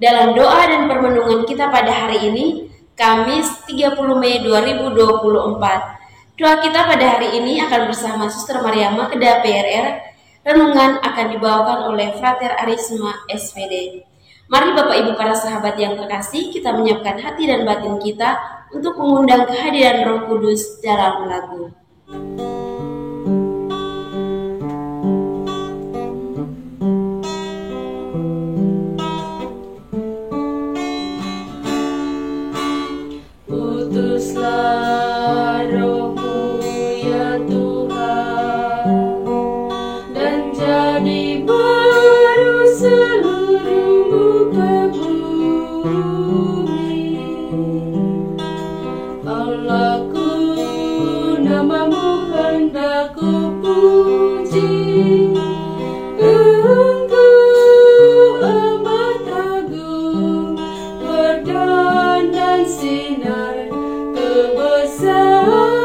Dalam doa dan permenungan kita pada hari ini, Kamis 30 Mei 2024. Doa kita pada hari ini akan bersama Suster Mariama Kedah PRR. Renungan akan dibawakan oleh Frater Arisma SPD. Mari Bapak Ibu para sahabat yang terkasih, kita menyiapkan hati dan batin kita untuk mengundang kehadiran Roh Kudus dalam lagu. Utuslah Roh-Mu ya Tuhan, dan jadi baru seluruh muka bumi. Allahku, nama-Mu hendak ku puji. Engkau amat agung, berdandan sinar kebesaran.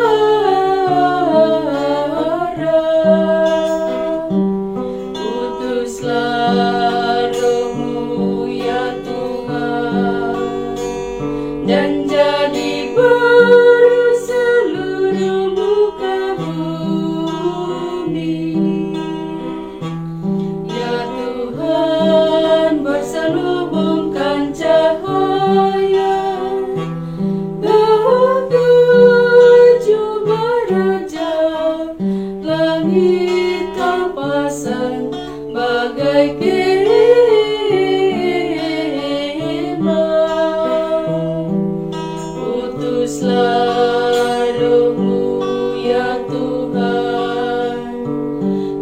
Utuslah Roh-Mu ya Tuhan, dan jadi baru seluruh muka bumi. Ya Tuhan, berselubungkan cahaya langit Kau pasang bagai kemah. Utuslah Roh-Mu ya Tuhan,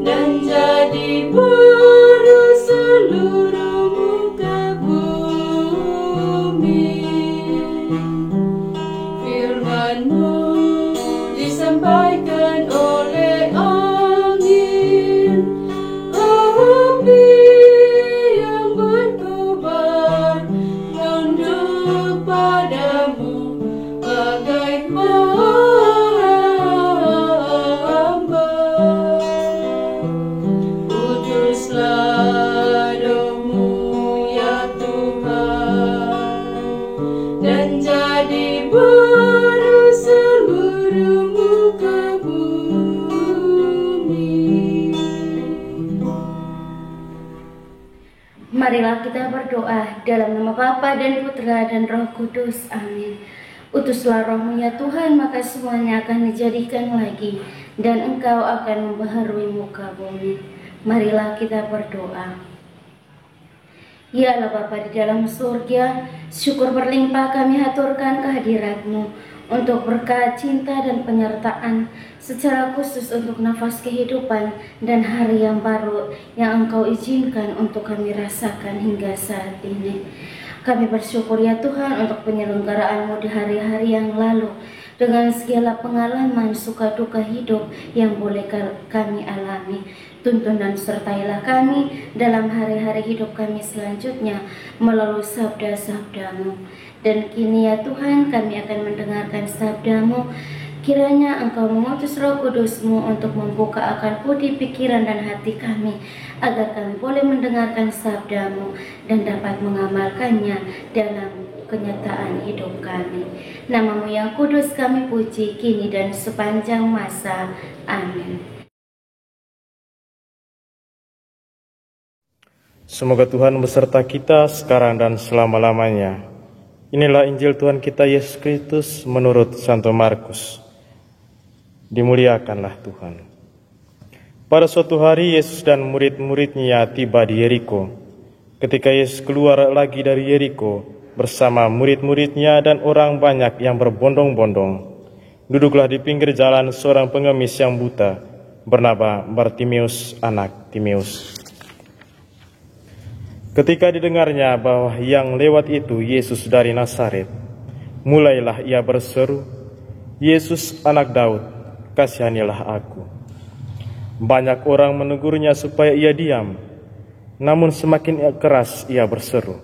dan jadi baru seluruh muka bumi. Firman-Mu disampaikan oleh angin, api yang berkobar, tunduk padamu bagai hamba. Utuslah Roh-Mu ya Tuhan, dan jadi baru seluruh muka bumi. Marilah kita berdoa dalam nama Bapa dan Putra dan Roh Kudus. Amin. Utuslah Roh-Mu ya Tuhan, maka semuanya akan dijadikan lagi, dan Engkau akan membaharui muka bumi. Marilah kita berdoa. Ya Allah Bapa di dalam surga, syukur berlimpah kami haturkan kehadirat-Mu untuk berkat cinta dan penyertaan, secara khusus untuk nafas kehidupan dan hari yang baru yang Engkau izinkan untuk kami rasakan hingga saat ini. Kami bersyukur ya Tuhan untuk penyelenggaraan-Mu di hari-hari yang lalu, dengan segala pengalaman suka duka hidup yang boleh kami alami. Tuntun dan sertailah kami dalam hari-hari hidup kami selanjutnya melalui sabda-sabda-Mu. Dan kini ya Tuhan, kami akan mendengarkan sabda-Mu. Kiranya Engkau mengutus Roh Kudus-Mu untuk membuka akal budi, pikiran dan hati kami, agar kami boleh mendengarkan sabda-Mu dan dapat mengamalkannya dalam kenyataan hidup kami. Nama-Mu yang kudus kami puji kini dan sepanjang masa. Amin. Semoga Tuhan beserta kita sekarang dan selama-lamanya. Inilah Injil Tuhan kita Yesus Kristus menurut Santo Markus. Dimuliakanlah Tuhan. Pada suatu hari Yesus dan murid-muridnya tiba di Yeriko. Ketika Yesus keluar lagi dari Yeriko bersama murid-muridnya dan orang banyak yang berbondong-bondong, duduklah di pinggir jalan seorang pengemis yang buta bernama Bartimeus, anak Timeus. Ketika didengarnya bahwa yang lewat itu Yesus dari Nazaret, mulailah ia berseru, "Yesus anak Daud, kasihanilah aku." Banyak orang menegurnya supaya ia diam, namun semakin keras ia berseru,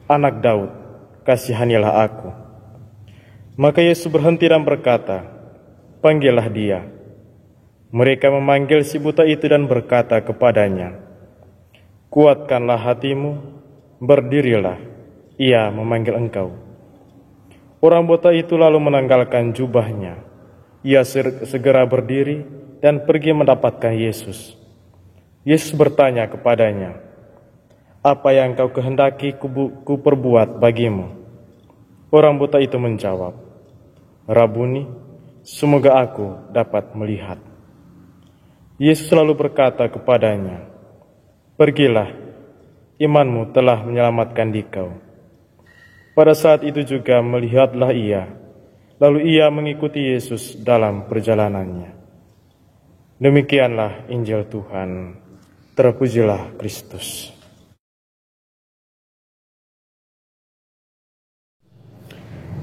"Anak Daud, kasihanilah aku." Maka Yesus berhenti dan berkata, "Panggillah dia." Mereka memanggil si buta itu dan berkata kepadanya, "Kuatkanlah hatimu, berdirilah, ia memanggil engkau. Orang buta itu lalu menanggalkan jubahnya. Ia segera berdiri dan pergi mendapatkan Yesus. Yesus bertanya kepadanya, "Apa yang kau kehendaki ku perbuat bagimu?" Orang buta itu menjawab, "Rabuni, semoga aku dapat melihat." Yesus lalu berkata kepadanya, "Pergilah, imanmu telah menyelamatkan dikau." Pada saat itu juga melihatlah ia, lalu ia mengikuti Yesus dalam perjalanannya. Demikianlah Injil Tuhan. Terpujilah Kristus.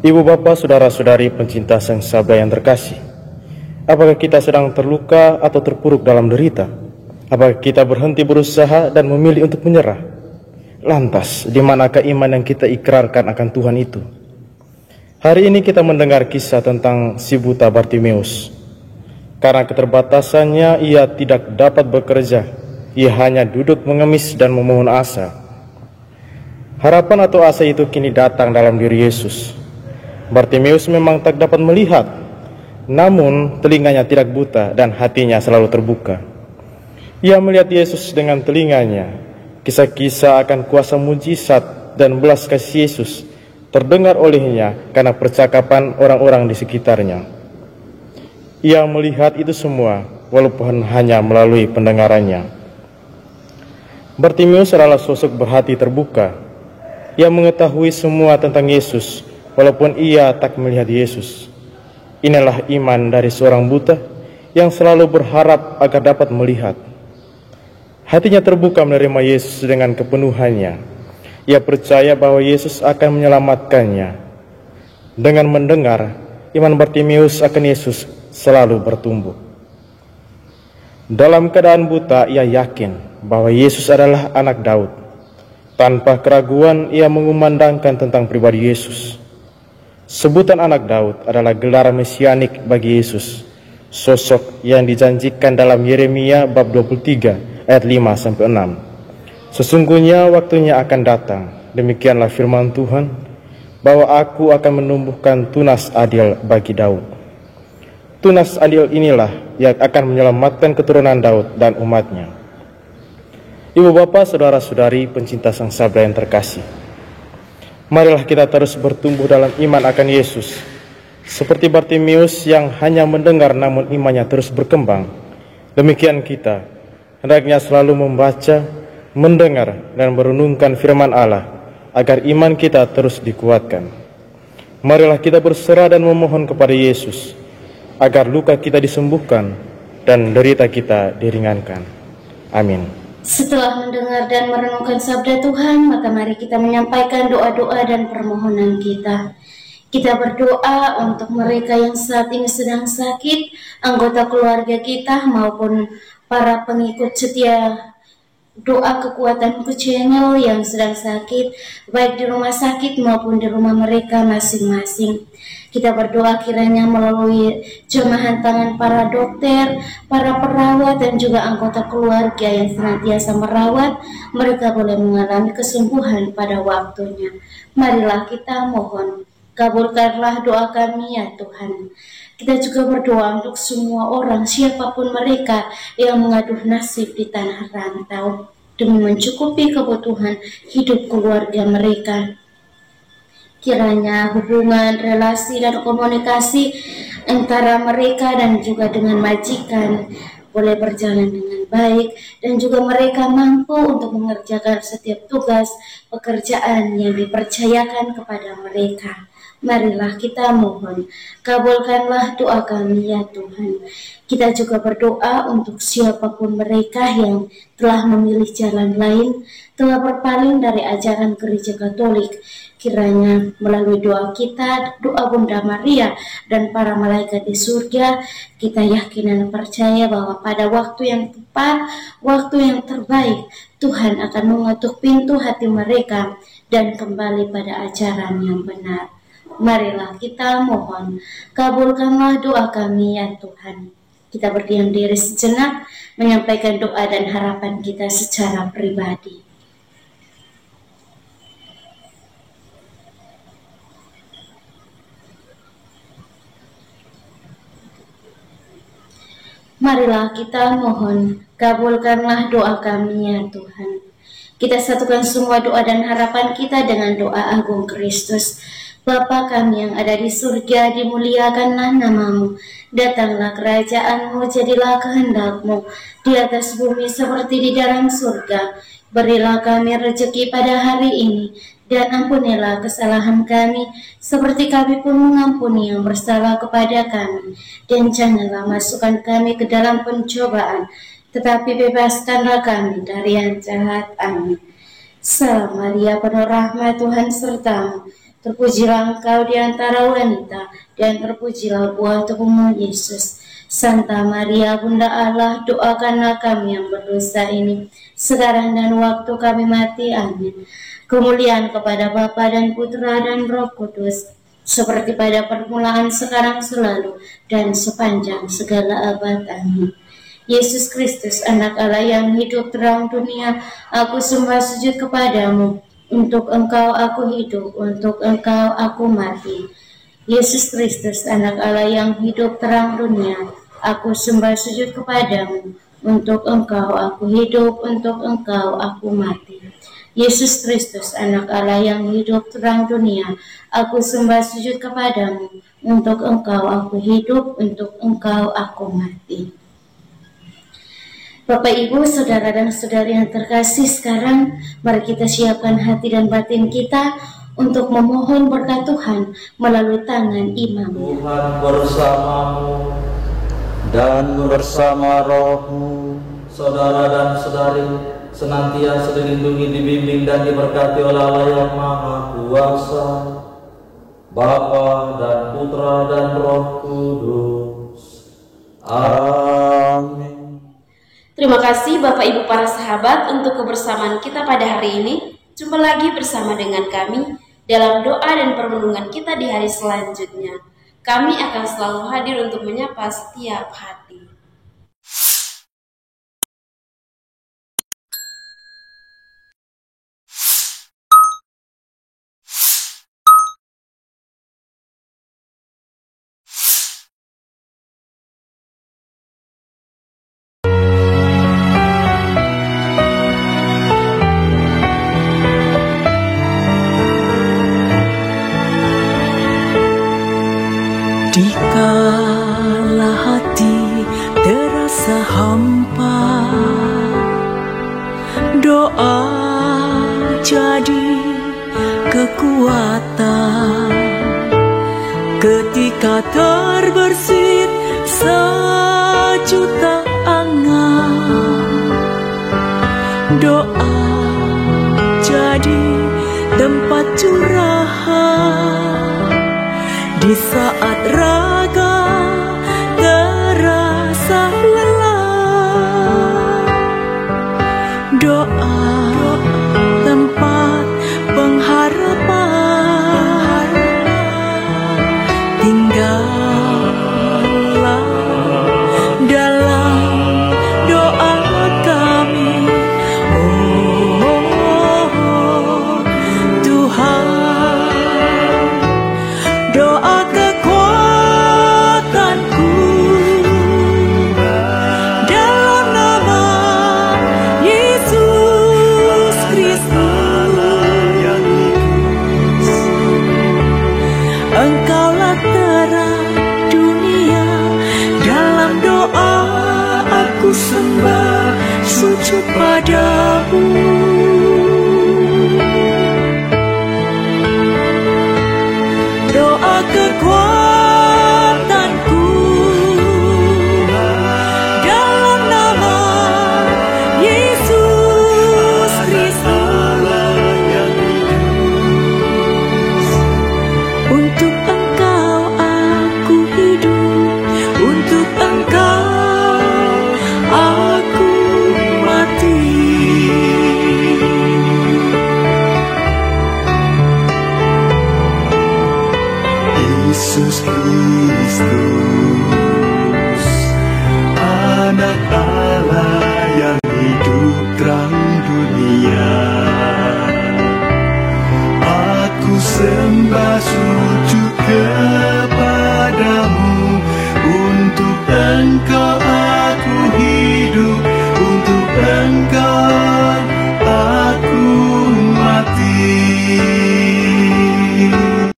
Ibu bapak, saudara-saudari pencinta Sang Sabda yang terkasih, apakah kita sedang terluka atau terpuruk dalam derita? Apakah kita berhenti berusaha dan memilih untuk menyerah? Lantas, di manakah iman yang kita ikrarkan akan Tuhan itu? Hari ini kita mendengar kisah tentang si buta Bartimeus. Karena keterbatasannya, ia tidak dapat bekerja. Ia hanya duduk mengemis dan memohon asa. Harapan atau asa itu kini datang dalam diri Yesus. Bartimeus memang tak dapat melihat, namun telinganya tidak buta dan hatinya selalu terbuka. Ia melihat Yesus dengan telinganya. Kisah-kisah akan kuasa mujizat dan belas kasih Yesus terdengar olehnya karena percakapan orang-orang di sekitarnya. Ia melihat itu semua walaupun hanya melalui pendengarannya. Bartimeus adalah sosok berhati terbuka. Ia mengetahui semua tentang Yesus walaupun ia tak melihat Yesus. Inilah iman dari seorang buta yang selalu berharap agar dapat melihat. Hatinya terbuka menerima Yesus dengan kepenuhannya. Ia percaya bahwa Yesus akan menyelamatkannya. Dengan mendengar, iman Bartimeus akan Yesus selalu bertumbuh. Dalam keadaan buta, ia yakin bahwa Yesus adalah anak Daud. Tanpa keraguan, ia mengumandangkan tentang pribadi Yesus. Sebutan anak Daud adalah gelar mesianik bagi Yesus, sosok yang dijanjikan dalam Yeremia bab 23 ayat 5-6. Sesungguhnya waktunya akan datang, demikianlah firman Tuhan, bahwa aku akan menumbuhkan tunas adil bagi Daud. Tunas adil inilah yang akan menyelamatkan keturunan Daud dan umatnya. Ibu bapak, saudara-saudari pencinta Sang Sabda yang terkasih, marilah kita terus bertumbuh dalam iman akan Yesus. Seperti Bartimeus yang hanya mendengar namun imannya terus berkembang, demikian kita hendaknya selalu membaca, mendengar, dan merenungkan firman Allah agar iman kita terus dikuatkan. Marilah kita berserah dan memohon kepada Yesus agar luka kita disembuhkan dan derita kita diringankan. Amin. Setelah mendengar dan merenungkan sabda Tuhan, maka mari kita menyampaikan doa-doa dan permohonan kita. Kita berdoa untuk mereka yang saat ini sedang sakit, anggota keluarga kita maupun para pengikut setia doa kekuatan Channel yang sedang sakit, baik di rumah sakit maupun di rumah mereka masing-masing. Kita berdoa kiranya melalui jemahan tangan para dokter, para perawat, dan juga anggota keluarga yang senantiasa merawat, mereka boleh mengalami kesembuhan pada waktunya. Marilah kita mohon, kabulkanlah doa kami ya Tuhan. Kita juga berdoa untuk semua orang, siapapun mereka yang mengaduh nasib di tanah rantau, demi mencukupi kebutuhan hidup keluarga mereka. Kiranya hubungan, relasi, dan komunikasi antara mereka dan juga dengan majikan boleh berjalan dengan baik, dan juga mereka mampu untuk mengerjakan setiap tugas pekerjaan yang dipercayakan kepada mereka. Marilah kita mohon, kabulkanlah doa kami ya Tuhan. Kita juga berdoa untuk siapapun mereka yang telah memilih jalan lain, telah berpaling dari ajaran Gereja Katolik. Kiranya melalui doa kita, doa Bunda Maria dan para malaikat di surga, kita yakin dan percaya bahwa pada waktu yang tepat, waktu yang terbaik, Tuhan akan mengetuk pintu hati mereka dan kembali pada ajaran yang benar. Marilah kita mohon, kabulkanlah doa kami ya Tuhan. Kita berdiam diri sejenak, menyampaikan doa dan harapan kita secara pribadi. Marilah kita mohon, kabulkanlah doa kami ya Tuhan. Kita satukan semua doa dan harapan kita dengan doa agung Kristus. Bapa kami yang ada di surga, dimuliakanlah namamu. Datanglah kerajaanmu, jadilah kehendak-mu di atas bumi seperti di dalam surga. Berilah kami rezeki pada hari ini, dan ampunilah kesalahan kami, seperti kami pun mengampuni yang bersalah kepada kami. Dan janganlah masukkan kami ke dalam pencobaan, tetapi bebaskanlah kami dari yang jahat. Amin. Salam Maria, penuh rahmat, Tuhan sertamu. Terpujilah engkau di antara wanita, dan terpujilah buah tubuhmu, Yesus. Santa Maria, Bunda Allah, doakanlah kami yang berdosa ini, sekarang dan waktu kami mati. Amin. Kemuliaan kepada Bapa dan Putra dan Roh Kudus, seperti pada permulaan, sekarang, selalu, dan sepanjang segala abad. Amin. Yesus Kristus, anak Allah yang hidup terang dunia, aku sembah sujud kepadamu. Untuk engkau aku hidup, untuk engkau aku mati. Yesus Kristus, anak Allah yang hidup terang dunia, aku sembah sujud kepadamu. Untuk engkau aku hidup, untuk engkau aku mati. Yesus Kristus, anak Allah yang hidup terang dunia, aku sembah sujud kepadamu. Untuk engkau aku hidup, untuk engkau aku mati. Bapak, Ibu, Saudara dan Saudari yang terkasih, sekarang mari kita siapkan hati dan batin kita untuk memohon berkat Tuhan melalui tangan imam. Tuhan bersamamu dan bersama rohmu. Saudara dan saudari senantiasa dilindungi, dibimbing dan diberkati oleh Allah yang Maha Kuasa, Bapa dan Putra dan Roh Kudus. Amin. Terima kasih Bapak Ibu para sahabat untuk kebersamaan kita pada hari ini. Jumpa lagi bersama dengan kami dalam doa dan permenungan kita di hari selanjutnya. Kami akan selalu hadir untuk menyapa setiap hati. Dikala hati terasa hampa, doa jadi kekuatan. Ketika terbersit sejuta angan, doa jadi tempat curahan. Di saat raga terasa lelah, doa tempat pengharapan. Tinggallah dalam doa kami, oh Tuhan. Doa kekuatanku dalam nama Yesus Kristus. Engkaulah terang dunia, dalam doa aku sembah sujud padamu. Doa kekuatanku dalam nama Yesus Kristus. Untuk engkau aku hidup, untuk engkau aku mati. Yesus Kristus, anak Allah yang hidup terang dunia, aku sembah sujud